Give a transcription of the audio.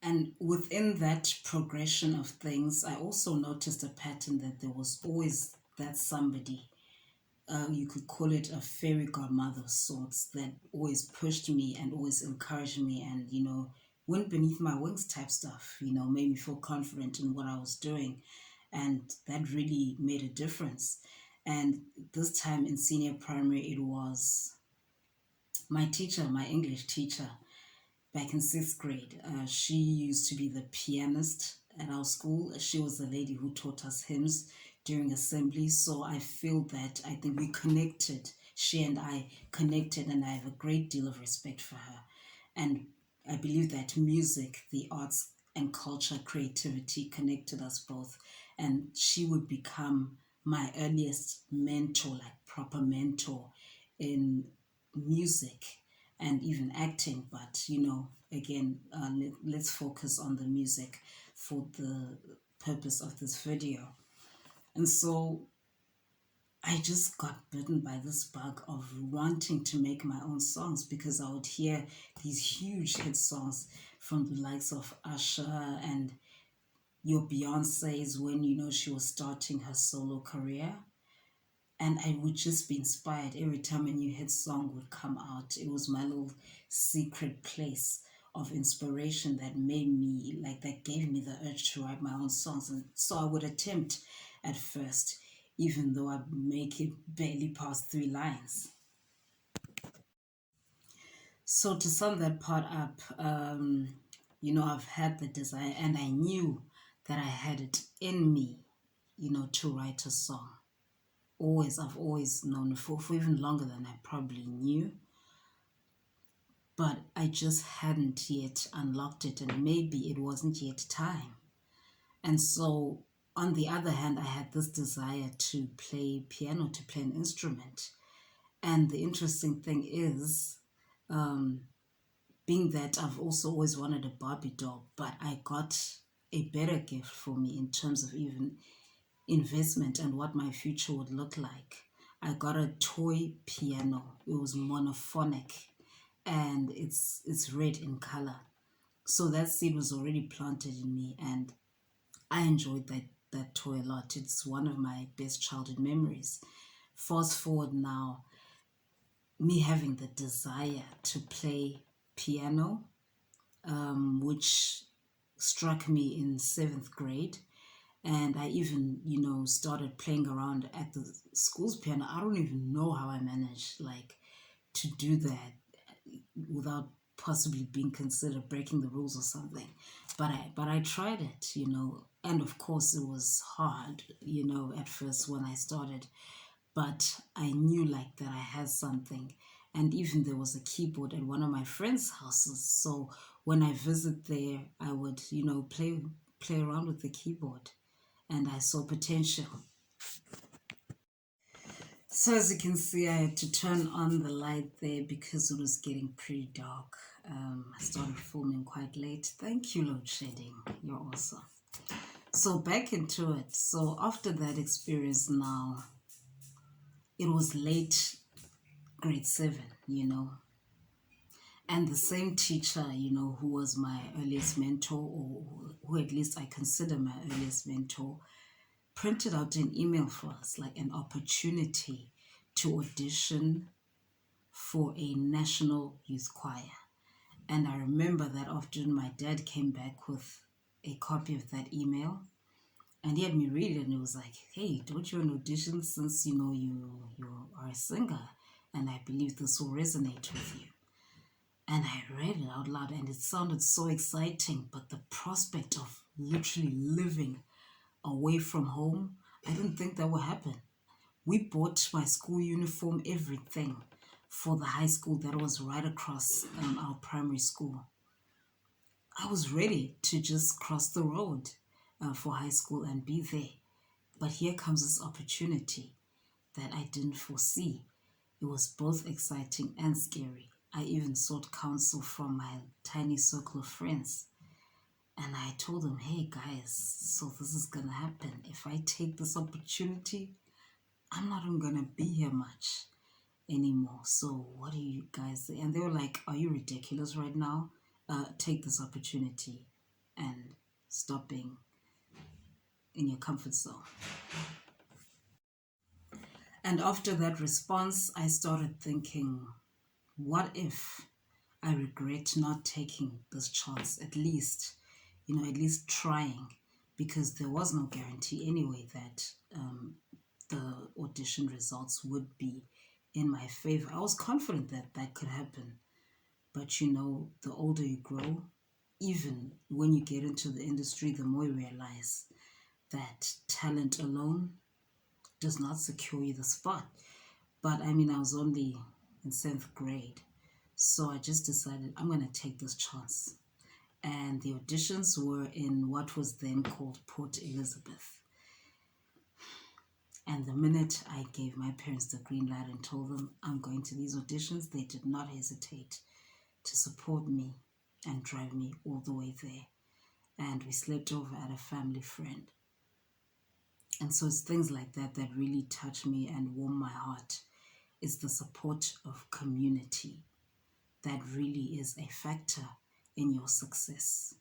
And within that progression of things, I also noticed a pattern that there was always that somebody, you could call it a fairy godmother of sorts, that always pushed me and always encouraged me and, went beneath my wings type stuff, made me feel confident in what I was doing. And that really made a difference. And this time in senior primary, it was my teacher, my English teacher, back in sixth grade. She used to be the pianist at our school. She was the lady who taught us hymns during assembly. So I feel that I think we connected. She and I connected, and I have a great deal of respect for her. And I believe that music, the arts, and culture, creativity connected us both. And she would become my earliest mentor, like proper mentor in music and even acting. But, again, let's focus on the music for the purpose of this video. And so I just got bitten by this bug of wanting to make my own songs, because I would hear these huge hit songs from the likes of Usher and your Beyonce's when, she was starting her solo career. And I would just be inspired every time a new hit song would come out. It was my little secret place of inspiration that made me, like, that gave me the urge to write my own songs. And so I would attempt at first, even though I'd make it barely past three lines. So to sum that part up, I've had the desire and I knew that I had it in me, to write a song. I've always known it for even longer than I probably knew. But I just hadn't yet unlocked it, and maybe it wasn't yet time. And so, on the other hand, I had this desire to play piano, to play an instrument. And the interesting thing is, being that I've also always wanted a Barbie doll, but I got a better gift for me in terms of even investment and what my future would look like. I got a toy piano. It was monophonic and it's red in color. So that seed was already planted in me, and I enjoyed that toy a lot. It's one of my best childhood memories. Fast forward now, me having the desire to play piano, which struck me in seventh grade. And I even, started playing around at the school's piano. I don't even know how I managed, like, to do that without possibly being considered breaking the rules or something. But I tried it, and of course it was hard, at first when I started. But I knew like that I had something. And even there was a keyboard at one of my friends' houses. So when I visit there, I would, play around with the keyboard, and I saw potential. So as you can see, I had to turn on the light there because it was getting pretty dark. I started filming quite late. Thank you, load shedding. You're awesome. So back into it. So after that experience now, it was late grade 7, and the same teacher, who was my earliest mentor, or who at least I consider my earliest mentor, printed out an email for us, like an opportunity to audition for a national youth choir. And I remember that afternoon my dad came back with a copy of that email, and he had me read it, and it was like, hey, don't you want to audition, since you are a singer, and I believe this will resonate with you. And I read it out loud, and it sounded so exciting, but the prospect of literally living away from home, I didn't think that would happen. We bought my school uniform, everything, for the high school that was right across our primary school. I was ready to just cross the road for high school and be there. But here comes this opportunity that I didn't foresee. It was both exciting and scary. I even sought counsel from my tiny circle of friends. And I told them, hey guys, so this is going to happen. If I take this opportunity, I'm not even going to be here much anymore. So what do you guys say? And they were like, are you ridiculous right now? Take this opportunity. and stop being in your comfort zone. And after that response, I started thinking, what if I regret not taking this chance, at least, at least trying, because there was no guarantee anyway that the audition results would be in my favor. I was confident that that could happen. But the older you grow, even when you get into the industry, the more you realize that talent alone does not secure you the spot. But I mean, I was only in 7th grade. So I just decided I'm going to take this chance. And the auditions were in what was then called Port Elizabeth. And the minute I gave my parents the green light and told them I'm going to these auditions, they did not hesitate to support me and drive me all the way there. And we slept over at a family friend. And so it's things like that that really touch me and warm my heart. It's the support of community that really is a factor in your success.